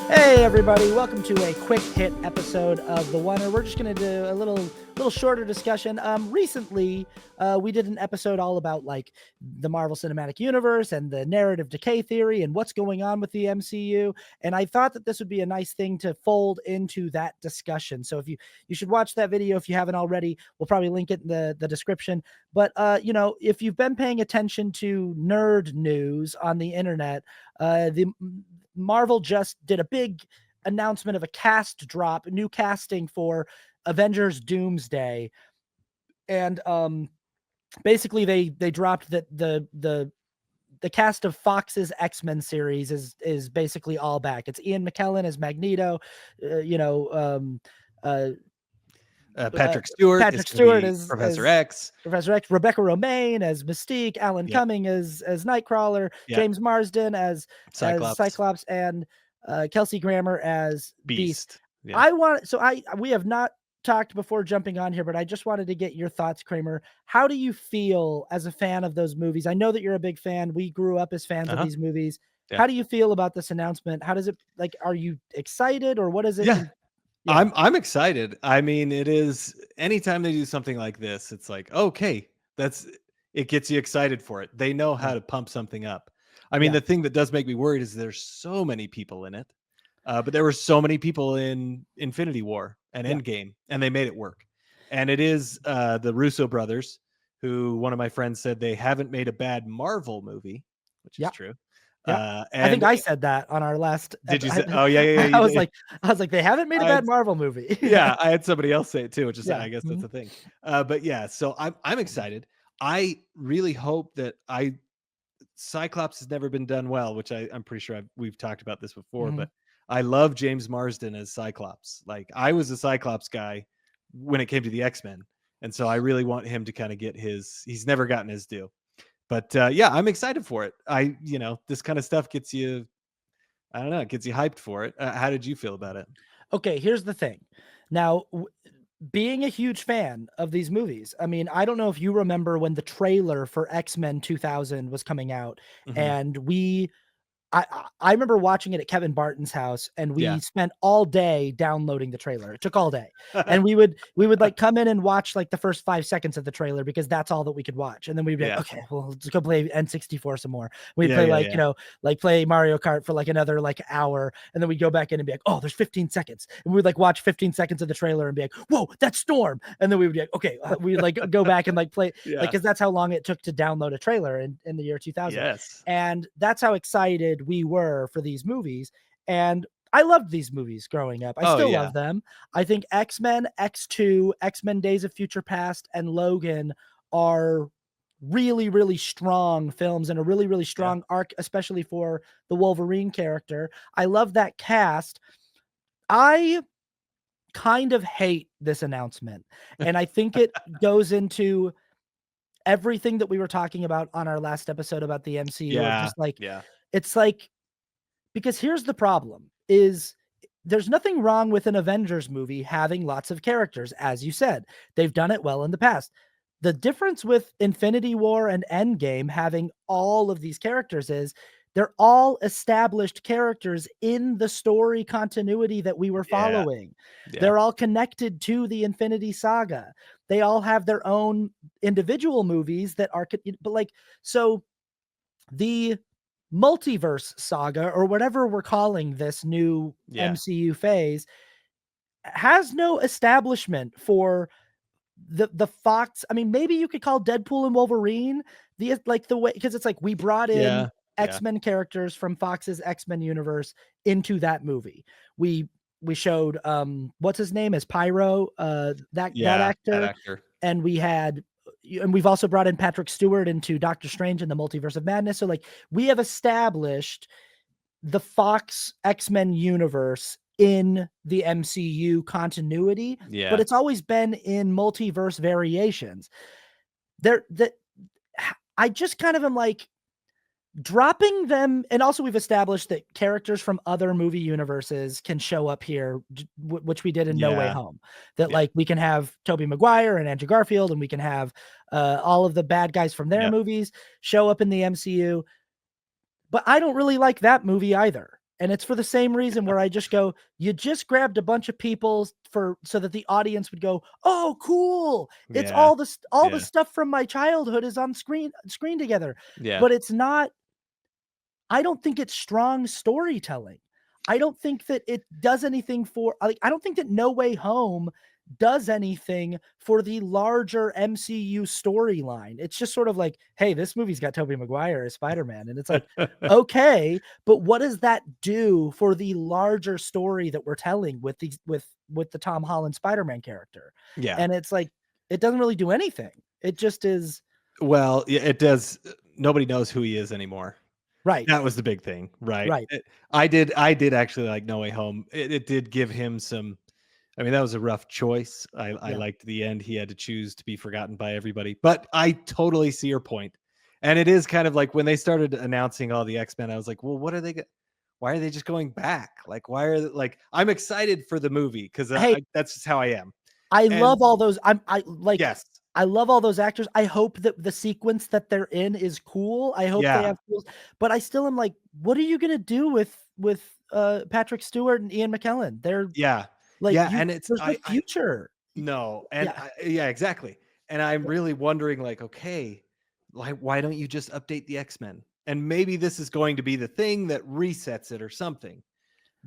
Hey everybody, welcome to a quick hit episode of The Oner. We're just going to do a little shorter discussion. Recently, we did an episode all about like the Marvel Cinematic Universe and the narrative decay theory and what's going on with the MCU. And I thought that this would be a nice thing to fold into that discussion. So if you should watch that video if you haven't already. We'll probably link it in the description. But if you've been paying attention to nerd news on the internet, the Marvel just did a big announcement of a cast drop, new casting for Avengers Doomsday. And basically they dropped that the cast of Fox's X-Men series is basically all back. It's Ian McKellen as Magneto, Patrick Stewart is Patrick going to Stewart be as Professor X. Professor X, Rebecca Romaine as Mystique, Alan Cumming as Nightcrawler, James Marsden as Cyclops, and Kelsey Grammer as Beast. Yeah. We have not talked before jumping on here, but I just wanted to get your thoughts, Kramer. How do you feel as a fan of those movies? I know that you're a big fan. We grew up as fans of these movies. Yeah. How do you feel about this announcement? How does it are you excited or what is it? Yeah. I'm excited. I mean, it is anytime they do something like this, it's like, okay, it gets you excited for it. They know how to pump something up. I mean, the thing that does make me worried is there's so many people in it, but there were so many people in Infinity War and Endgame, and they made it work. And it is the Russo brothers, who one of my friends said they haven't made a bad Marvel movie, which is true. Yeah, I think I said that on our last. Did you say? Oh yeah. I was like, they haven't made a bad Marvel movie. Yeah, I had somebody else say it too, which is I guess that's the thing. But yeah, so I'm excited. I really hope that Cyclops has never been done well, which I'm pretty sure we've talked about this before. But I love James Marsden as Cyclops. Like I was a Cyclops guy when it came to the X-Men, and so I really want him to kind of get he's never gotten his due. But yeah, I'm excited for it. This kind of stuff gets you, I don't know, it gets you hyped for it. How did you feel about it? Okay, here's the thing. Now, being a huge fan of these movies, I mean, I don't know if you remember when the trailer for X-Men 2000 was coming out, and I remember watching it at Kevin Barton's house, and we spent all day downloading the trailer. It took all day. And we would like come in and watch like the first 5 seconds of the trailer because that's all that we could watch. And then we'd be like, okay, well, let's go play N64 some more. We'd play play Mario Kart for like another like hour. And then we'd go back in and be like, oh, there's 15 seconds. And we'd like watch 15 seconds of the trailer and be like, whoa, that's Storm. And then we would be like, okay, we'd like go back and like play like, cause that's how long it took to download a trailer in the year 2000. Yes. And that's how excited we were for these movies. And I loved these movies growing up. I still love them. I think X-Men, X2, X-Men Days of Future Past, and Logan are really, really strong films and a really, really strong arc, especially for the Wolverine character. I love that cast. I kind of hate this announcement. And I think it goes into everything that we were talking about on our last episode about the MCU. Just like, it's like, because here's the problem is there's nothing wrong with an Avengers movie having lots of characters. As you said, they've done it well in the past. The difference with Infinity War and Endgame having all of these characters is they're all established characters in the story continuity that we were following. They're all connected to the Infinity Saga. They all have their own individual movies that are, but like, so the multiverse saga or whatever we're calling this new MCU phase has no establishment for the Fox. I mean, maybe you could call Deadpool and Wolverine the way, because it's like we brought in X-Men characters from Fox's X-Men universe into that movie. We showed what's his name as Pyro, that actor, and we've also brought in Patrick Stewart into Doctor Strange in the Multiverse of Madness. So like we have established the Fox X-Men universe in the MCU continuity, but it's always been in multiverse variations. I just kind of am like dropping them. And also we've established that characters from other movie universes can show up here, which we did in No Way Home, that like we can have Tobey Maguire and Andrew Garfield, and we can have all of the bad guys from their movies show up in the MCU. But I don't really like that movie either. And it's for the same reason where I just go, you just grabbed a bunch of people so that the audience would go, oh, cool. It's Yeah. all the stuff from my childhood is on screen together. Yeah. But it's not, I don't think it's strong storytelling. I don't think that it does anything for, like, I don't think that No Way Home does anything for the larger MCU storyline. It's just sort of like, hey, this movie's got Tobey Maguire as Spider-Man. And it's like, okay, but what does that do for the larger story that we're telling with these with the Tom Holland Spider-Man character? Yeah. And it's like, it doesn't really do anything. It just is. Well, yeah, it does. Nobody knows who he is anymore. Right. That was the big thing, right? Right. I did actually like No Way Home. It did give him some. I mean, that was a rough choice. I liked the end. He had to choose to be forgotten by everybody. But I totally see your point. And it is kind of like when they started announcing all the X-Men, I was like, well, what are they? Why are they just going back? Like, why are like? I'm excited for the movie because that's just how I am. I love all those. Yes. I love all those actors. I hope that the sequence that they're in is cool. I hope they have cool, but I still am like, what are you gonna do with Patrick Stewart and Ian McKellen? They're like, and it's there's no future. No, and exactly. And I'm really wondering, like, okay, like, why don't you just update the X-Men? And maybe this is going to be the thing that resets it or something,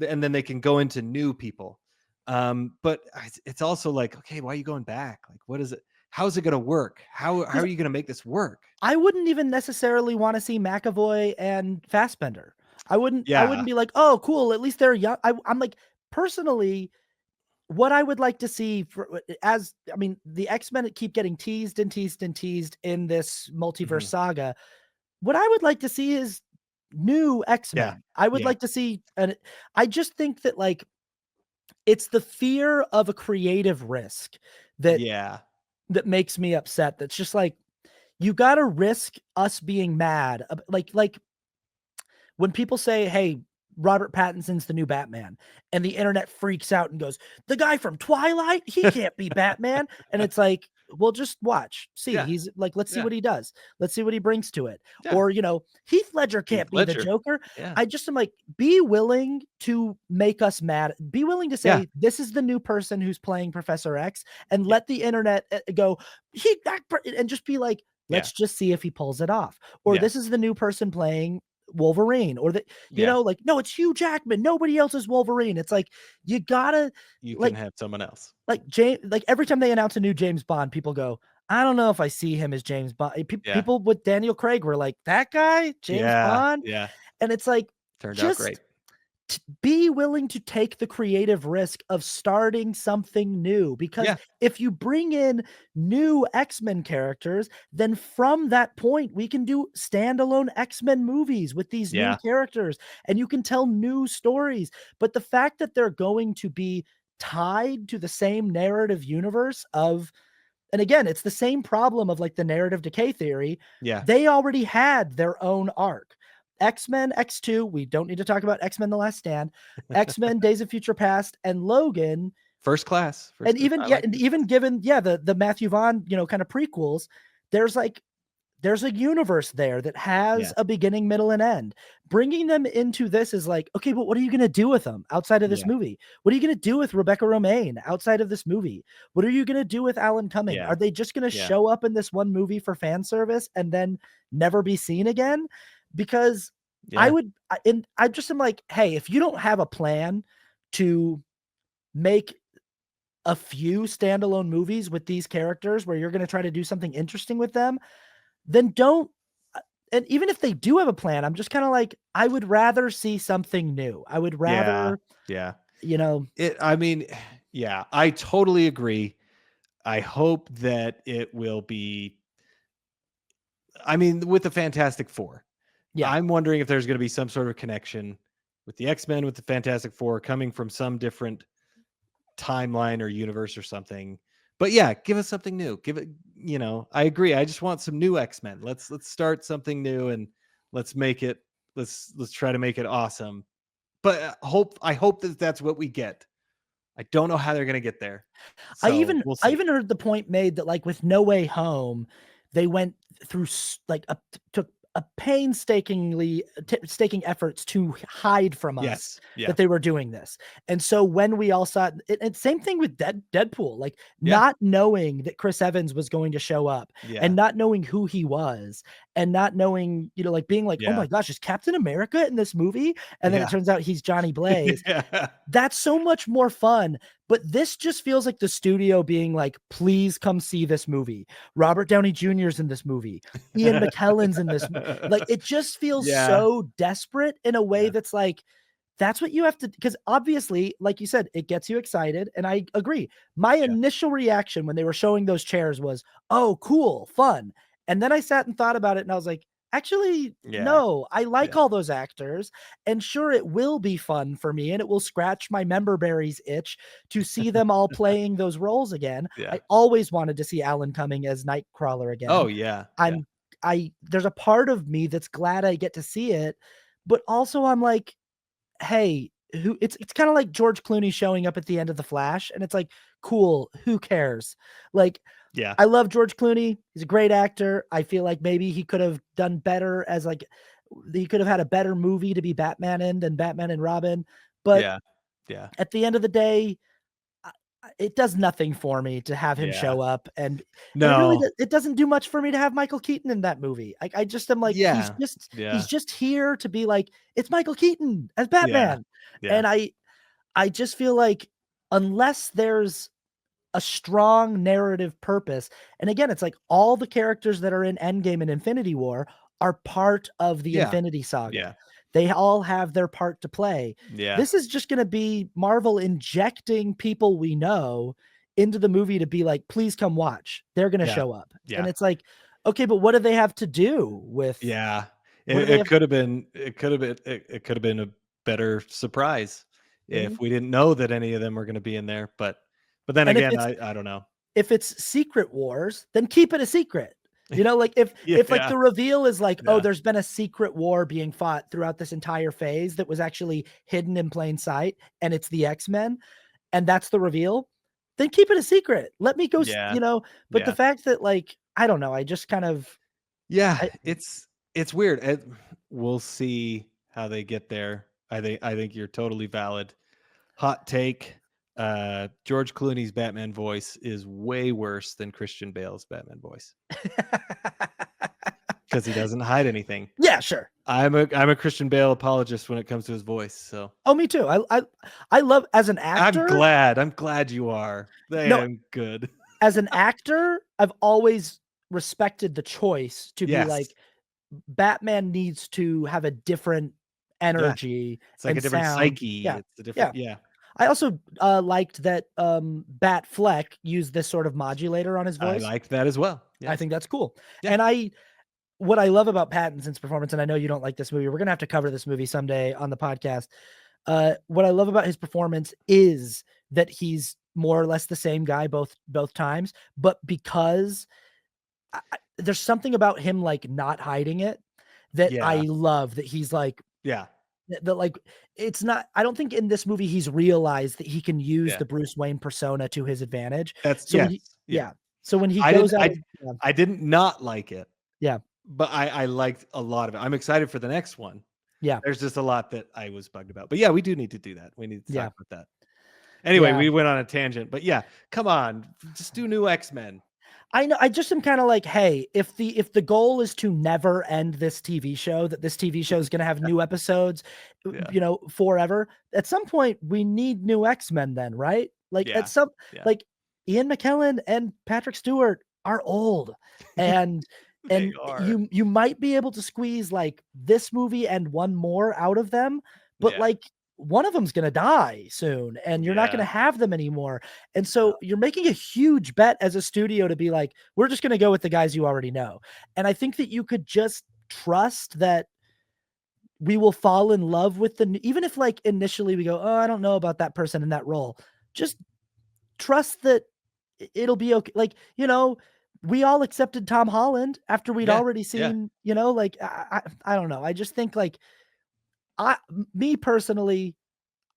and then they can go into new people. But it's also like, okay, why are you going back? Like, what is it? How's it going to work? How are you going to make this work? I wouldn't even necessarily want to see McAvoy and Fassbender. I wouldn't be like, oh, cool. At least they're young. I'm like, personally, what I would like to see the X-Men keep getting teased and teased and teased in this multiverse saga. What I would like to see is new X-Men. I would like to see, and I just think that, like, it's the fear of a creative risk that makes me upset. That's just like, you got to risk us being mad. Like when people say, hey, Robert Pattinson's the new Batman, and the internet freaks out and goes, the guy from Twilight, he can't be Batman. And it's like, well, just watch, see, he's like, let's see what he does. Let's see what he brings to it. Or, Heath Ledger can't be the Joker. I just am like, be willing to make us mad. Be willing to say, this is the new person who's playing Professor X, and let the internet go, and just be like, let's just see if he pulls it off. Or this is the new person playing Wolverine, or like, no, it's Hugh Jackman. Nobody else is Wolverine. It's like, you can have someone else. Like every time they announce a new James Bond, people go, I don't know if I see him as James Bond. People with Daniel Craig were like, that guy, James Bond. Yeah. And it's like, turned out great. Be willing to take the creative risk of starting something new, because if you bring in new X-Men characters, then from that point we can do standalone X-Men movies with these new characters, and you can tell new stories. But the fact that they're going to be tied to the same narrative universe of, and again, it's the same problem of like the narrative decay theory. They already had their own arc. X-Men X2, we don't need to talk about X-Men The Last Stand, X-Men Days of Future Past, and Logan. First class. And even given the Matthew Vaughn, kind of prequels, there's a universe there that has a beginning, middle, and end. Bringing them into this is like, okay, but what are you going to do with them outside of this movie? What are you going to do with Rebecca Romijn outside of this movie? What are you going to do with Alan Cumming? Are they just going to show up in this one movie for fan service and then never be seen again? Because I just am like, hey, if you don't have a plan to make a few standalone movies with these characters where you're going to try to do something interesting with them, then don't. And even if they do have a plan, I'm just kind of like, I would rather see something new. I would rather, I totally agree. I hope that it will be, with the Fantastic Four. I'm wondering if there's going to be some sort of connection with the X-Men, with the Fantastic Four coming from some different timeline or universe or something. But give us something new. Give it, I agree. I just want some new X-Men. Let's start something new and let's try to make it awesome. But I hope that that's what we get. I don't know how they're going to get there. So I even heard the point made that, like, with No Way Home, they went through took a painstakingly staking efforts to hide from us Yes. that they were doing this. And so when we all saw it, and same thing with Deadpool, like Yeah. not knowing that Chris Evans was going to show up Yeah. and not knowing who he was and not knowing, like being like, oh Yeah. my gosh, is Captain America in this movie? And then it Yeah. turns out he's Johnny Blaze. Yeah. That's so much more fun. But this just feels like the studio being like, please come see this movie. Robert Downey Jr. is in this movie. Ian McKellen's in this. Like, it just feels Yeah. so desperate in a way Yeah. that's like, that's what you have to, because obviously, like you said, it gets you excited. And I agree. My initial reaction when they were showing those chairs was, oh, cool, fun. And then I sat and thought about it and I was like, actually, no, I like all those actors. And sure, it will be fun for me and it will scratch my member berries itch to see them all playing those roles again. Yeah. I always wanted to see Alan Cumming as Nightcrawler again. Oh, yeah. There's a part of me that's glad I get to see it, but also I'm like, hey, it's kind of like George Clooney showing up at the end of The Flash, and it's like, cool, who cares? Like, yeah, I love George Clooney. He's a great actor. I feel like maybe he could have done better as like he could have had a better movie to be Batman in than Batman and Robin. But yeah. At the end of the day, it does nothing for me to have him show up, and it doesn't do much for me to have Michael Keaton in that movie. I just am like, he's just here to be like, it's Michael Keaton as Batman. And I just feel like unless there's a strong narrative purpose, and again, it's like all the characters that are in Endgame and Infinity War are part of the Infinity Saga. They all have their part to play. This is just going to be Marvel injecting people we know into the movie to be like, please come watch. They're going to show up. And it's like, okay, but what do they have to do with? It could have been a better surprise if we didn't know that any of them were going to be in there. But then again, I don't know. If it's Secret Wars, then keep it a secret. Like if like the reveal is like, oh, there's been a secret war being fought throughout this entire phase that was actually hidden in plain sight, and it's the X-Men, and that's the reveal, then keep it a secret. Let me go, but the fact that like, I don't know, I just kind of. It's weird. We'll see how they get there. I think you're totally valid. Hot take. George Clooney's Batman voice is way worse than Christian Bale's Batman voice because he doesn't hide anything. Yeah, sure. I'm a Christian Bale apologist when it comes to his voice. So me too. I love as an actor. I'm glad you are. I'm good. As an actor, I've always respected the choice to be like, Batman needs to have a different energy. It's like a different sound. psyche. It's a different I also liked that Bat Fleck used this sort of modulator on his voice. I liked that as well. Yes. I think that's cool. And what I love about Pattinson's performance, and I know you don't like this movie, we're going to have to cover this movie someday on the podcast. What I love about his performance is that he's more or less the same guy both times, but because there's something about him like not hiding it that I love, that he's like, that like, it's not, I don't think in this movie he's realized that he can use the Bruce Wayne persona to his advantage. That's so so when he goes out, I didn't not like it. Yeah. But I liked a lot of it. I'm excited for the next one. Yeah. There's just a lot that I was bugged about. But we do need to do that. We need to talk about that. Anyway, we went on a tangent, but come on, just do new X-Men. I know. I just am kind of like, hey, if the goal is to never end this TV show, that this TV show is going to have new episodes, forever, at some point we need new X-Men then, right? Like at some, like Ian McKellen and Patrick Stewart are old, and you might be able to squeeze like this movie and one more out of them, but like one of them's going to die soon and you're not going to have them anymore. And so you're making a huge bet as a studio to be like, we're just going to go with the guys you already know. And I think that you could just trust that we will fall in love with even if like initially we go, oh, I don't know about that person in that role. Just trust that it'll be okay. Like, we all accepted Tom Holland after we'd already seen, like, I don't know. I just think like, me personally,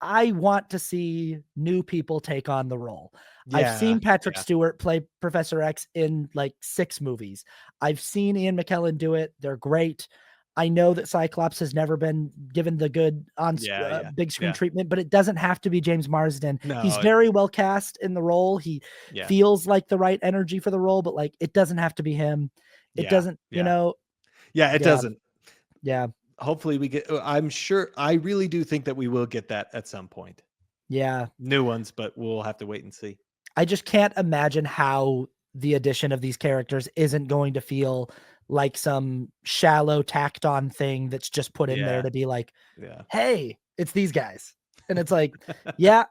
I want to see new people take on the role. I've seen Patrick Stewart play Professor X in like 6 movies. I've seen Ian McKellen do it. They're great. I know that Cyclops has never been given the good big screen treatment, but it doesn't have to be James Marsden. No, he's very well cast in the role. He feels like the right energy for the role, but like it doesn't have to be him. It doesn't, you know. Yeah, it doesn't. Yeah. Hopefully we get, I'm sure, I really do think that we will get that at some point. Yeah. New ones, but we'll have to wait and see. I just can't imagine how the addition of these characters isn't going to feel like some shallow tacked on thing that's just put in there to be like, hey, it's these guys. And it's like, there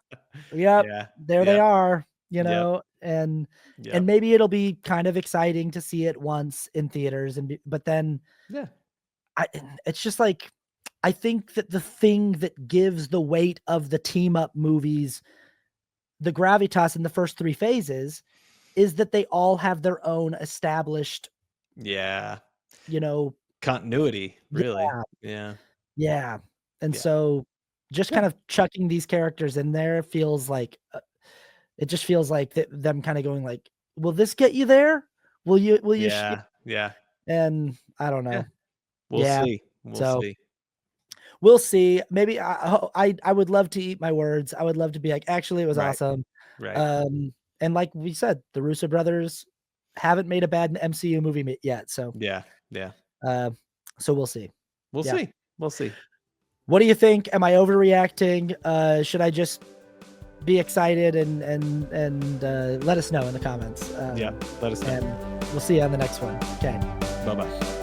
they are, you know, and maybe it'll be kind of exciting to see it once in theaters. But then it's just like, I think that the thing that gives the weight of the team up movies, the gravitas in the first 3 phases, is that they all have their own established, you know, continuity, really. Yeah. And so just kind of chucking these characters in there feels like, it just feels like them kind of going like, will this get you there? Will you, and I don't know. We'll see. We'll see. We'll see. Maybe I would love to eat my words. I would love to be like, actually, it was awesome. Right. And like we said, the Russo brothers haven't made a bad MCU movie yet. So so we'll see. We'll see. What do you think? Am I overreacting? Should I just be excited and let us know in the comments? Let us know. And we'll see you on the next one. Okay. Bye-bye.